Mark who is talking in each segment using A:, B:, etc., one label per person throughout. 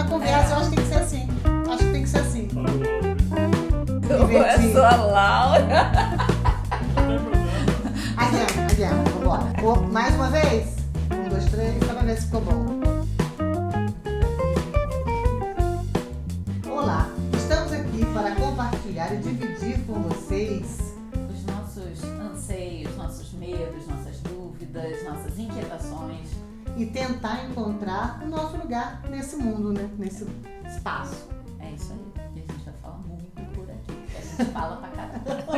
A: conversa, eu acho que tem que ser assim. Acho que tem que ser assim.
B: Eu sou a Laura.
A: Adianta, vambora. Mais uma vez? 1, 2, 3, só pra ver se ficou bom. Olá, estamos aqui para compartilhar e dividir com vocês
B: os nossos anseios, nossos medos, nossas dúvidas, nossas inquietações.
A: E tentar encontrar o nosso lugar nesse mundo, né? Nesse espaço.
B: É isso aí. E a gente vai falar muito por aqui. A gente fala pra caramba.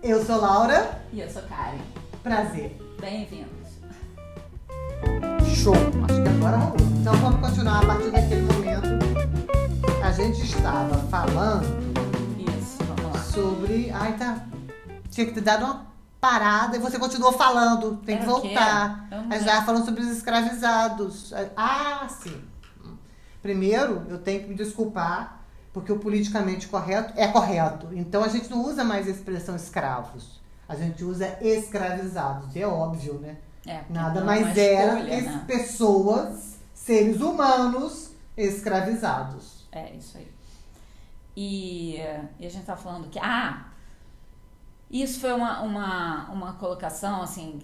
A: Eu sou Laura.
B: E eu sou Karen.
A: Prazer.
B: Bem-vindos.
A: Show! Acho que agora rolou. Então vamos continuar a partir daquele momento. A gente estava falando.
B: Isso, vamos lá.
A: Sobre. Ai, tá. Tinha que ter dado uma parada e você continuou falando. Tem que voltar. A gente estava falando sobre os escravizados. Ah, sim. Primeiro, eu tenho que me desculpar, porque o politicamente correto é correto. Então a gente não usa mais a expressão escravos. A gente usa escravizados. É óbvio, né? Nada mais era que pessoas, seres humanos escravizados.
B: É isso aí. E a gente tá falando que isso foi uma colocação assim,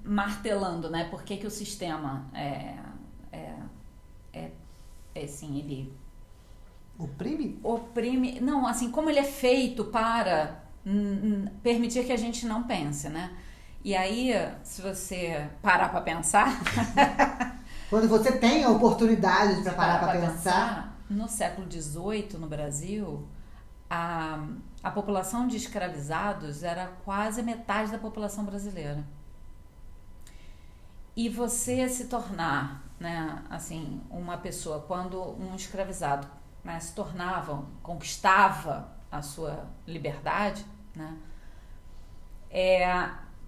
B: martelando, né? Por que o sistema assim, ele oprime, não, assim, como ele é feito para permitir que a gente não pense, né? E aí, se você parar para pensar...
A: Quando você tem a oportunidade de parar para pensar...
B: No século XVIII, no Brasil, a população de escravizados era quase metade da população brasileira. E você se tornar, né, assim, uma pessoa, quando um escravizado, né, se tornava, conquistava a sua liberdade, né,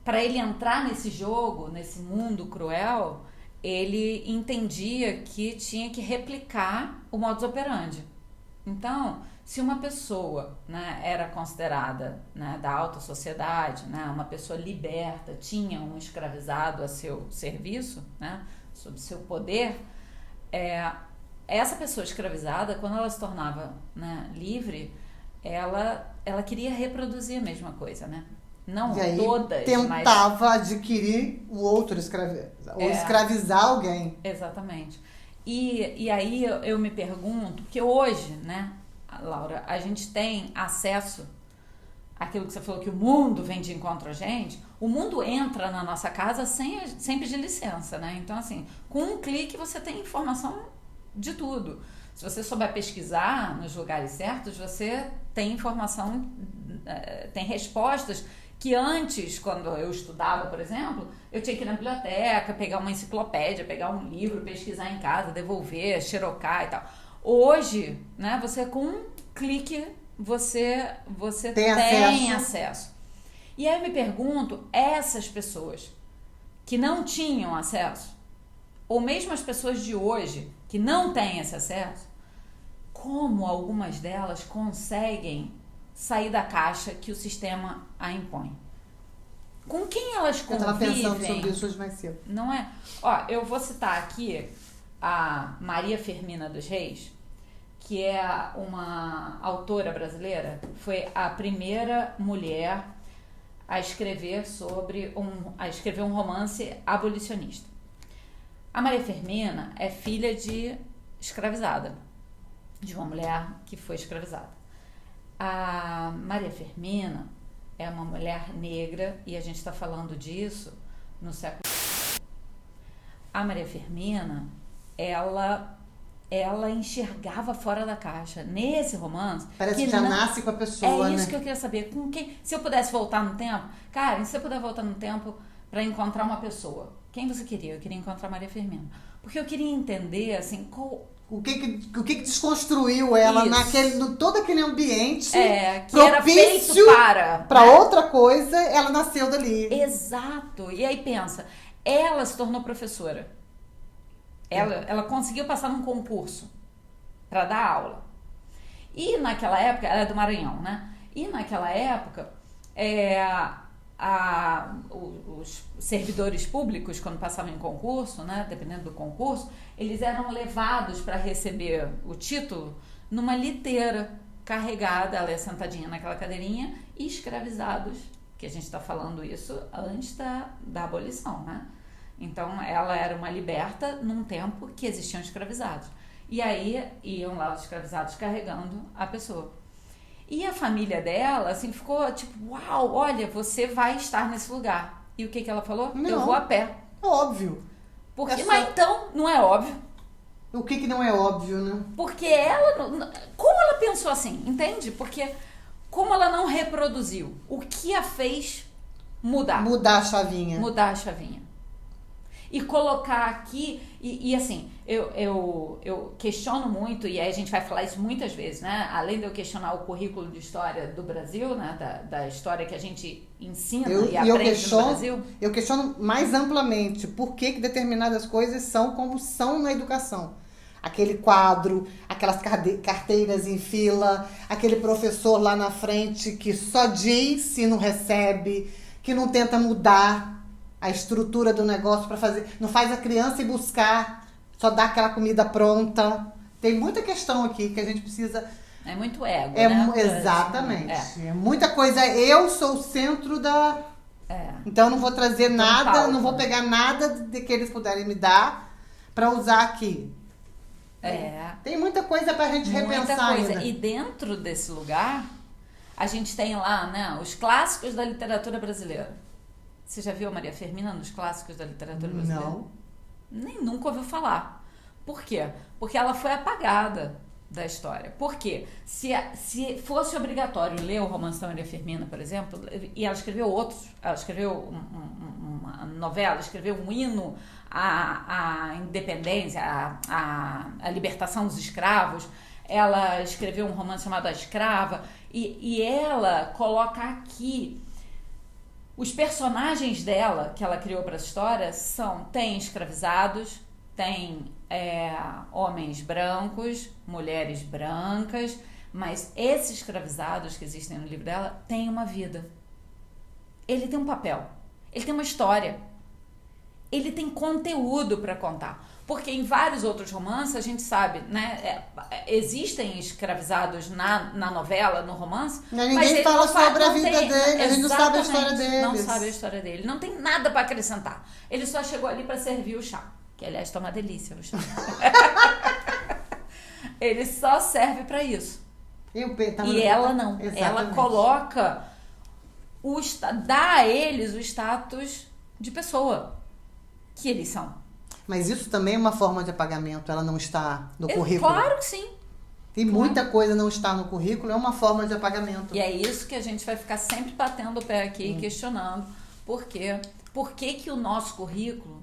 B: para ele entrar nesse jogo, nesse mundo cruel, ele entendia que tinha que replicar o modus operandi. Então, se uma pessoa, né, era considerada, né, da alta sociedade, né, uma pessoa liberta, tinha um escravizado a seu serviço, né, sob seu poder, essa pessoa escravizada, quando ela se tornava, né, livre, ela queria reproduzir a mesma coisa, né? Não
A: e aí,
B: todas,
A: tentava adquirir o outro ou escravizar alguém.
B: Exatamente. E aí eu me pergunto, porque hoje, né, Laura, a gente tem acesso àquilo que você falou, que o mundo vem de encontro a gente, o mundo entra na nossa casa sem pedir licença, né? Então, assim, com um clique você tem informação de tudo. Se você souber pesquisar nos lugares certos, você tem informação, tem respostas que antes, quando eu estudava, por exemplo, eu tinha que ir na biblioteca, pegar uma enciclopédia, pegar um livro, pesquisar em casa, devolver, xerocar e tal. Hoje, né, você com um clique, você tem acesso. E aí eu me pergunto, essas pessoas que não tinham acesso, ou mesmo as pessoas de hoje que não têm esse acesso, como algumas delas conseguem sair da caixa que o sistema a impõe? Com quem elas convivem?
A: Eu estava pensando sobre isso hoje mais cedo.
B: Não é? Ó, eu vou citar aqui a Maria Firmina dos Reis, que é uma autora brasileira, foi a primeira mulher a escrever um romance abolicionista. A Maria Firmina é filha de escravizada, de uma mulher que foi escravizada. A Maria Firmina é uma mulher negra e a gente está falando disso no século. A Maria Firmina, ela enxergava fora da caixa. Nesse romance...
A: Parece que já nasce com a pessoa, né?
B: É isso que eu queria saber. Com quem? Se eu pudesse voltar no tempo... Cara, se eu puder voltar no tempo para encontrar uma pessoa, quem você queria? Eu queria encontrar a Maria Firmina. Porque eu queria entender, assim,
A: o que desconstruiu ela todo aquele ambiente
B: que era feito
A: para outra coisa, ela nasceu dali.
B: Exato. E aí pensa, ela se tornou professora. Ela conseguiu passar num concurso para dar aula. E naquela época, ela é do Maranhão, né? E naquela época, os servidores públicos, quando passavam em concurso, né, dependendo do concurso, eles eram levados para receber o título numa liteira carregada, ela é sentadinha naquela cadeirinha, e escravizados, que a gente está falando isso antes da abolição, né? Então, ela era uma liberta num tempo que existiam escravizados. E aí, iam lá os escravizados carregando a pessoa. E a família dela, assim, ficou tipo, uau, olha, você vai estar nesse lugar. E o que ela falou?
A: Não,
B: eu vou a pé.
A: Óbvio.
B: Porque, mas então, não é óbvio.
A: O que não é óbvio, né?
B: Porque ela, como ela pensou assim, entende? Porque como ela não reproduziu, o que a fez mudar?
A: Mudar a chavinha.
B: Mudar a chavinha. E colocar aqui, e assim, eu questiono muito, e aí a gente vai falar isso muitas vezes, né? Além de eu questionar o currículo de história do Brasil, né? Da história que a gente ensina e aprende no Brasil.
A: Eu questiono mais amplamente por que determinadas coisas são como são na educação. Aquele quadro, aquelas carteiras em fila, aquele professor lá na frente que só diz e não recebe, que não tenta mudar a estrutura do negócio para fazer, não faz a criança ir buscar, só dá aquela comida pronta. Tem muita questão aqui que a gente precisa...
B: É muito ego, né?
A: Exatamente. É muita coisa. Eu sou o centro da... Então eu não vou trazer nada, não vou pegar nada de que eles puderem me dar para usar aqui. Tem muita coisa pra gente repensar ainda.
B: E dentro desse lugar, a gente tem lá, né, os clássicos da literatura brasileira. Você já viu a Maria Firmina nos clássicos da literatura brasileira?
A: Não.
B: Nem nunca ouviu falar. Por quê? Porque ela foi apagada da história. Por quê? Se fosse obrigatório ler o romance da Maria Firmina, por exemplo, e ela escreveu outros, ela escreveu uma novela, escreveu um hino à independência, à libertação dos escravos, ela escreveu um romance chamado A Escrava, e ela coloca aqui os personagens dela, que ela criou para essa história, tem escravizados, tem homens brancos, mulheres brancas, mas esses escravizados que existem no livro dela têm uma vida. Ele tem um papel, ele tem uma história, ele tem conteúdo para contar. Porque em vários outros romances, a gente sabe, né? Existem escravizados na novela, no romance.
A: Ninguém fala sobre a vida dele, a gente não sabe a história dele.
B: Não sabe a história dele. Não tem nada para acrescentar. Ele só chegou ali para servir o chá. Que, aliás, tá uma delícia o chá. Ele só serve para isso. E ela não. Exatamente. Ela coloca, dá a eles o status de pessoa que eles são.
A: Mas isso também é uma forma de apagamento, ela não está no currículo.
B: Claro que sim.
A: Tem muita coisa não estar no currículo, é uma forma de apagamento.
B: E é isso que a gente vai ficar sempre batendo o pé aqui e questionando. Por quê? Por que o nosso currículo,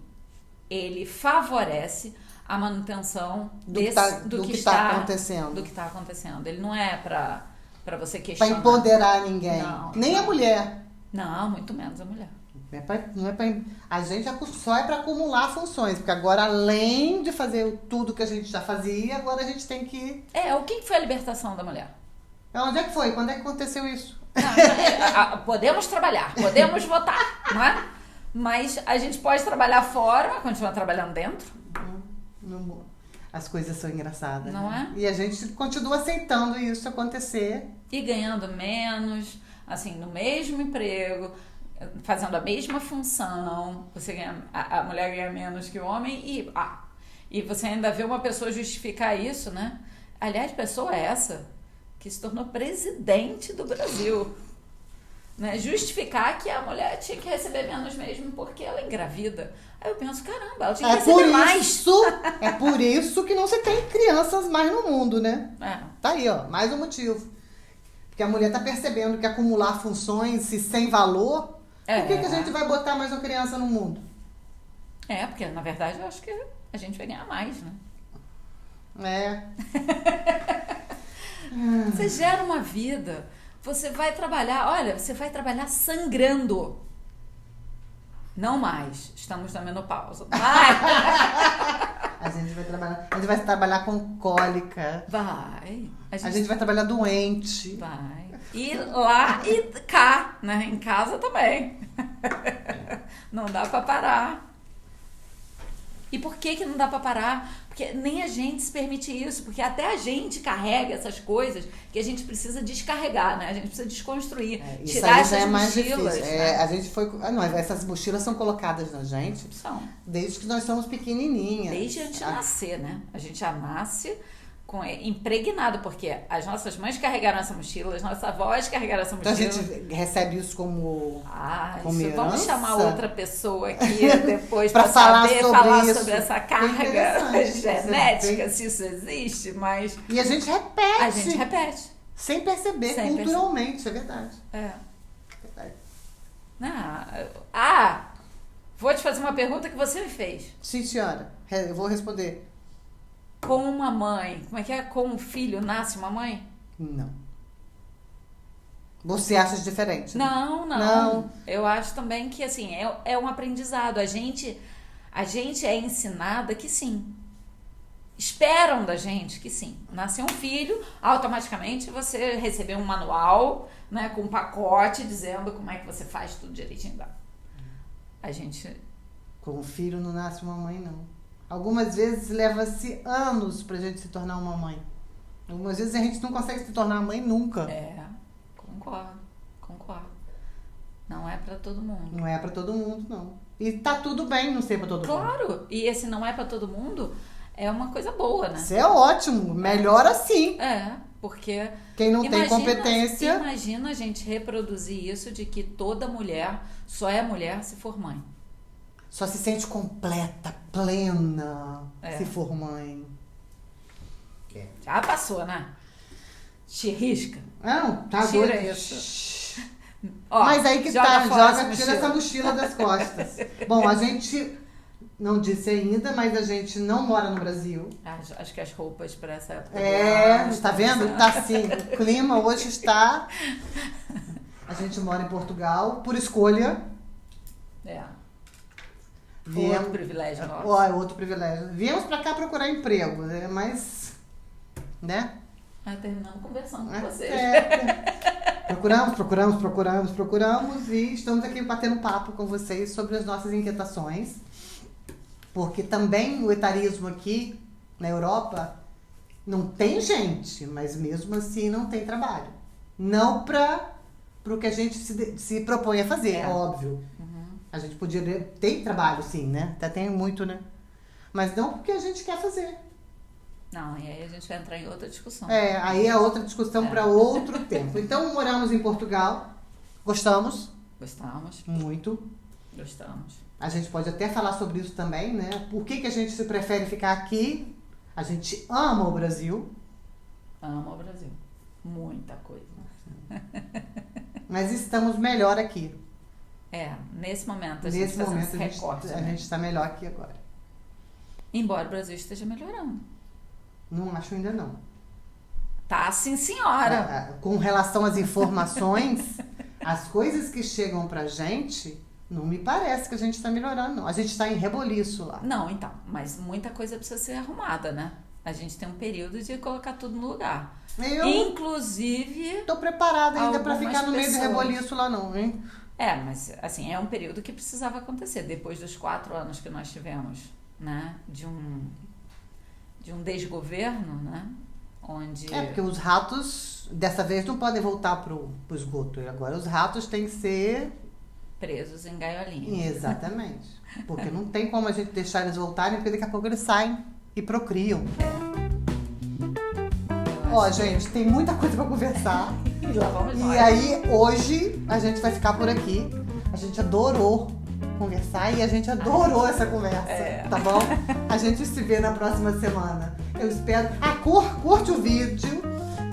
B: ele favorece a manutenção do que está acontecendo. Do que está acontecendo. Ele não é para você questionar.
A: Para empoderar ninguém.
B: Não,
A: nem a mulher.
B: Não, muito menos a mulher.
A: A gente só é para acumular funções, porque agora, além de fazer tudo que a gente já fazia, agora a gente tem que...
B: O que foi a libertação da mulher?
A: Onde é que foi? Quando é que aconteceu isso?
B: Podemos trabalhar, podemos votar, não é? Mas a gente pode trabalhar fora, mas continuar trabalhando dentro.
A: As coisas são engraçadas,
B: não
A: né?
B: é?
A: E a gente continua aceitando isso acontecer.
B: E ganhando menos, assim, no mesmo emprego... fazendo a mesma função, a mulher ganha menos que o homem e você ainda vê uma pessoa justificar isso, né? Aliás, pessoa essa que se tornou presidente do Brasil, né? Justificar que a mulher tinha que receber menos mesmo porque ela é engravida. Aí eu penso, caramba, ela tinha que receber mais.
A: É por isso que não se tem crianças mais no mundo, né? Tá aí, ó, mais um motivo. Porque a mulher tá percebendo que acumular funções sem valor... Por que a gente vai botar mais uma criança no mundo?
B: Porque na verdade eu acho que a gente vai ganhar mais,
A: né?
B: Você gera uma vida, você vai trabalhar, você vai trabalhar sangrando. Não mais, estamos na menopausa.
A: A gente vai trabalhar com cólica.
B: Vai.
A: A gente vai trabalhar doente.
B: Vai. E lá e cá, né? Em casa também. Não dá pra parar. E por que não dá pra parar? Porque nem a gente se permite isso, porque até a gente carrega essas coisas que a gente precisa descarregar, né? A gente precisa desconstruir, tirar essas mochilas. Né?
A: A gente foi... não, essas mochilas são colocadas na gente desde que nós somos pequenininhas.
B: Desde antes de nascer, né? A gente já nasce impregnado, porque as nossas mães carregaram essa mochila, as nossas avós carregaram essa mochila.
A: Então a gente recebe isso como
B: isso, vamos chamar outra pessoa aqui depois
A: para falar
B: sobre essa carga genética, se isso existe, mas...
A: E a gente repete.
B: A gente repete.
A: Sem perceber, culturalmente, é verdade.
B: É. Vou te fazer uma pergunta que você me fez.
A: Sim, senhora. Eu vou responder.
B: Com uma mãe, como é que é? Com um filho nasce uma mãe?
A: Não. Você acha diferente?
B: Né? Não. Eu acho também que, assim, é um aprendizado. A gente é ensinada que sim. Esperam da gente que sim. Nasceu um filho, automaticamente você recebeu um manual, né, com um pacote dizendo como é que você faz tudo direitinho. A gente...
A: Com um filho não nasce uma mãe, não. Algumas vezes leva-se anos pra gente se tornar uma mãe. Algumas vezes a gente não consegue se tornar mãe nunca.
B: Concordo. Não é pra todo mundo.
A: Não é pra todo mundo, não. E tá tudo bem não ser pra todo mundo.
B: Claro, e esse não é pra todo mundo é uma coisa boa, né?
A: Isso é ótimo, melhor assim.
B: Porque...
A: Quem não tem competência...
B: Imagina a gente reproduzir isso de que toda mulher só é mulher se for mãe.
A: Só se sente completa, plena, se for mãe.
B: Já passou, né? Te risca.
A: Não, tá
B: doido. Tira isso.
A: Mas aí que tira essa mochila das costas. Bom, a gente não disse ainda, mas a gente não mora no Brasil.
B: Acho que as roupas para essa época...
A: tá vendo? Tá assim, o clima hoje está... A gente mora em Portugal, por escolha.
B: Outro privilégio nosso.
A: Outro privilégio. Viemos pra cá procurar emprego, né? Mas, né?
B: Terminamos conversando com vocês.
A: Procuramos e estamos aqui batendo papo com vocês sobre as nossas inquietações. Porque também o etarismo aqui na Europa não tem gente, mas mesmo assim não tem trabalho. Não para o que a gente se propõe a fazer, óbvio. A gente podia ter trabalho, sim, né? Até tem muito, né? Mas não porque a gente quer fazer.
B: Não, e aí a gente vai entrar em outra discussão.
A: Aí é outra discussão para outro tempo. Então, moramos em Portugal. Gostamos?
B: Gostamos.
A: Muito.
B: Gostamos.
A: A gente pode até falar sobre isso também, né? Por que a gente se prefere ficar aqui? A gente ama o Brasil.
B: Ama o Brasil. Muita coisa.
A: Mas estamos melhor aqui.
B: Nesse momento a gente faz esse recorte.
A: A gente está melhor aqui agora.
B: Embora o Brasil esteja melhorando.
A: Não acho ainda não.
B: Tá, sim, senhora.
A: Com relação às informações, as coisas que chegam pra gente, não me parece que a gente está melhorando, não. A gente está em reboliço lá.
B: Não, então. Mas muita coisa precisa ser arrumada, né? A gente tem um período de colocar tudo no lugar. Inclusive...
A: Tô preparada ainda pra ficar no meio do reboliço lá não, hein?
B: Mas assim, é um período que precisava acontecer. Depois dos 4 anos que nós tivemos, né? De um desgoverno, né? Onde...
A: porque os ratos, dessa vez, não podem voltar pro esgoto. Agora os ratos têm que ser...
B: presos em gaiolinha.
A: Exatamente. Porque não tem como a gente deixar eles voltarem, porque daqui a pouco eles saem e procriam. Gente, tem muita coisa pra conversar.
B: E lá vamos nós.
A: E aí, hoje, a gente vai ficar por aqui. A gente adorou conversar e a gente adorou essa conversa, tá bom? A gente se vê na próxima semana. Eu espero... curte o vídeo,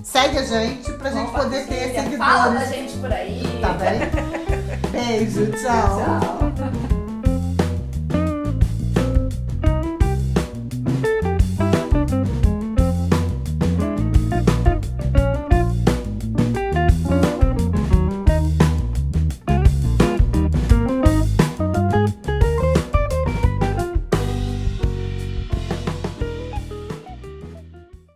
A: segue a gente pra gente poder ter seguidores.
B: Fala da gente por aí.
A: Tá bem? Beijo, tchau.